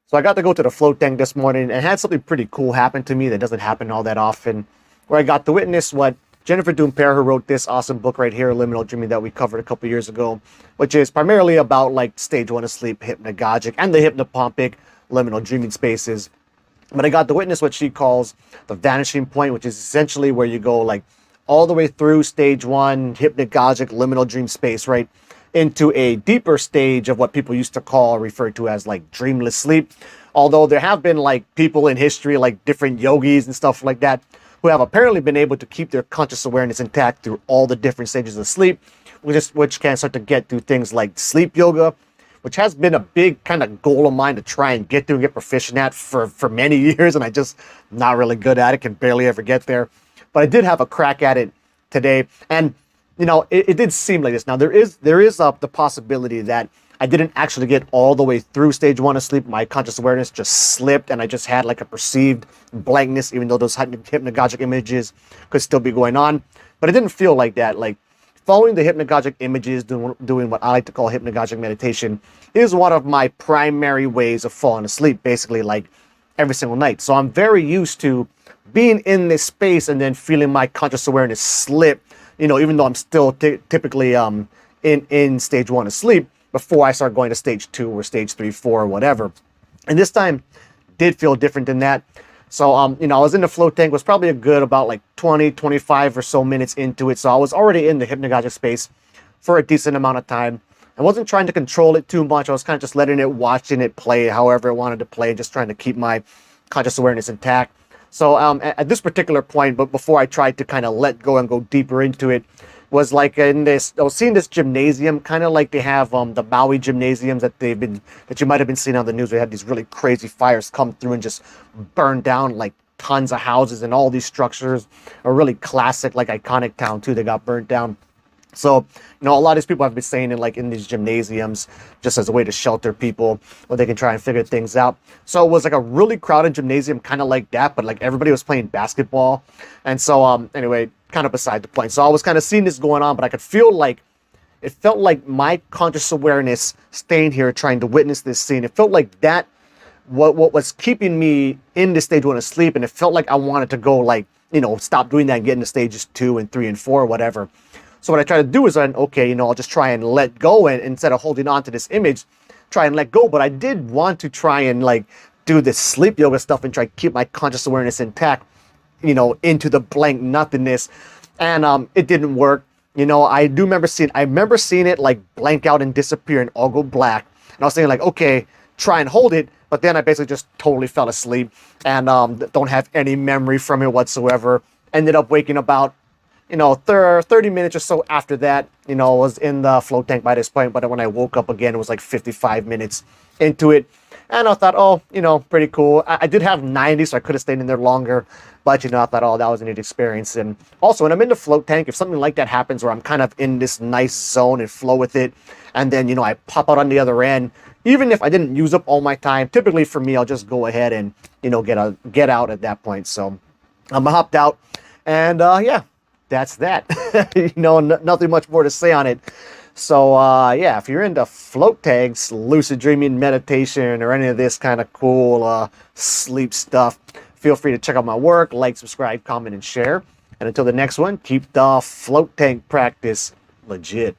So I got to go to the float tank this morning and had something pretty cool happen to me that doesn't happen all that often, where I got to witness what Jennifer Dumpert, who wrote this awesome book right here, Liminal Dreaming, that we covered a couple years ago, which is primarily about like stage one of sleep, hypnagogic, and the hypnopompic liminal dreaming spaces. But I got to witness what she calls the vanishing point, which is essentially where you go like all the way through stage one, hypnagogic, liminal dream space, right, into a deeper stage of what people used to call, refer to as like dreamless sleep. Although there have been like people in history, like different yogis and stuff like that, who have apparently been able to keep their conscious awareness intact through all the different stages of sleep, which can start to get through things like sleep yoga, which has been a big kind of goal of mine to try and get through and get proficient at for many years, and I just not really good at it, can barely ever get there. But I did have a crack at it today, and you know, it did seem like this. Now there is the possibility that I didn't actually get all the way through stage one of sleep. My conscious awareness just slipped and I just had like a perceived blankness, even though those hypnagogic images could still be going on. But it didn't feel like that. Like following the hypnagogic images, doing what I like to call hypnagogic meditation, is one of my primary ways of falling asleep, basically like every single night. So I'm very used to being in this space and then feeling my conscious awareness slip, you know, even though I'm still typically in stage one of sleep, before I start going to stage two or stage three, four, or whatever. And this time did feel different than that. So, you know, I was in the float tank, was probably a good about like 20, 25 or so minutes into it. So I was already in the hypnagogic space for a decent amount of time. I wasn't trying to control it too much. I was kind of just letting it, watching it play however it wanted to play, just trying to keep my conscious awareness intact. So at this particular point, but before I tried to kind of let go and go deeper into it, was like in this, I was seeing this gymnasium, kind of like they have the Maui gymnasiums that you might have been seeing on the news. They had these really crazy fires come through and just burn down like tons of houses, and all these structures. A really classic, like iconic town too, that got burnt down. So, you know, a lot of these people have been staying in these gymnasiums just as a way to shelter people where they can try and figure things out. So it was like a really crowded gymnasium, kind of like that, but like everybody was playing basketball. And so, anyway, kind of beside the point. So I was kind of seeing this going on, but I could feel like, it felt like my conscious awareness staying here trying to witness this scene. It felt like that, what was keeping me in the stage one of sleep. And it felt like I wanted to go like, you know, stop doing that and get into stages 2 and 3 and 4 or whatever. So what I try to do is, okay, you know, I'll just try and let go, and instead of holding on to this image, try and let go. But I did want to try and like do this sleep yoga stuff and try to keep my conscious awareness intact, you know, into the blank nothingness. And it didn't work. You know, I remember seeing it like blank out and disappear and all go black. And I was thinking like, okay, try and hold it. But then I basically just totally fell asleep and don't have any memory from it whatsoever. Ended up waking about, you know, 30 minutes or so after that. You know, I was in the float tank by this point, but when I woke up again, it was like 55 minutes into it. And I thought, oh, you know, pretty cool. I did have 90, so I could have stayed in there longer. But, you know, I thought, oh, that was a neat experience. And also, when I'm in the float tank, if something like that happens where I'm kind of in this nice zone and flow with it, and then, you know, I pop out on the other end, even if I didn't use up all my time, typically for me, I'll just go ahead and, you know, get out at that point. So I hopped out, and yeah, that's that. You know, nothing much more to say on it. So yeah, if you're into float tanks, lucid dreaming, meditation, or any of this kind of cool sleep stuff, feel free to check out my work, like, subscribe, comment, and share. And until the next one, keep the float tank practice legit.